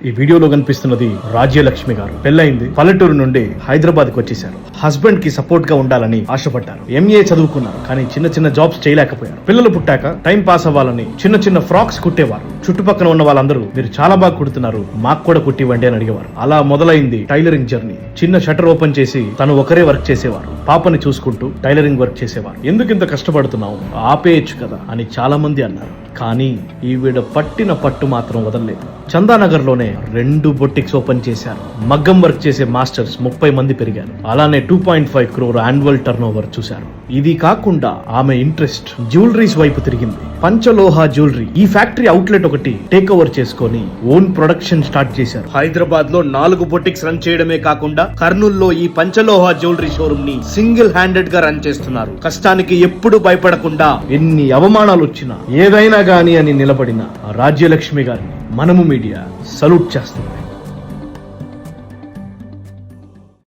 ఈ వీడియోలో కనిపిస్తున్నది రాజ్యలక్ష్మి గారు. పెళ్లైంది, పల్లెటూరు నుండి హైదరాబాద్ కు వచ్చేసారు. హస్బెండ్ కి సపోర్ట్ గా ఉండాలని ఆశపడ్డారు. ఎంఏ చదువుకున్నారు, కానీ చిన్న చిన్న జాబ్స్ చేయలేకపోయారు. పిల్లలు పుట్టాక టైం పాస్ అవ్వాలని చిన్న చిన్న ఫ్రాక్స్ కుట్టేవారు. చుట్టుపక్కల ఉన్న వాళ్ళందరూ మీరు చాలా బాగా కుడుతున్నారు, మాకు కూడా కుట్టివ్వండి అని అడిగేవారు. అలా మొదలైంది టైలరింగ్ జర్నీ. చిన్న షటర్ ఓపెన్ చేసి తను ఒకరే వర్క్ చేసేవారు. పాపని చూసుకుంటూ టైలరింగ్ వర్క్ చేసేవారు. ఎందుకు ఇంత కష్టపడుతున్నావు, ఆపేయచ్చు కదా అని చాలా మంది అన్నారు. కానీ ఈవిడ పట్టిన పట్టు మాత్రం వదలలేదు. చందానగర్ లోనే 2 బొటిక్స్ ఓపెన్ చేశారు. మగ్గం వర్క్ చేసే మాస్టర్స్ 30 మంది పెరిగారు. అలానే 2.5 crore యాన్యువల్ టర్న్ ఓవర్ చూశారు. ఇది కాకుండా ఆమె ఇంట్రెస్ట్ జ్యువెలరీస్ వైపు తిరిగింది. పంచలోహ జ్యువెలరీ ఈ ఫ్యాక్టరీ అవుట్లెట్ ఒకటి టేక్ ఓవర్ చేసుకొని ఓన్ ప్రొడక్షన్ స్టార్ట్ చేశారు. హైదరాబాద్ లో 4 బొటిక్స్ రన్ చేయడమే కాకుండా కర్నూల్లో ఈ పంచలోహ జ్యువెలరీ షోరూమ్ ని సింగిల్ హ్యాండెడ్ గా రన్ చేస్తున్నారు. కష్టానికి ఎప్పుడు భయపడకుండా ఎన్ని అవమానాలు వచ్చినా ఏదైనా గాని అని నిలబడిన రాజ్యలక్ష్మి గారిని మనము మీడియా సల్యూట్ చేస్తుంది.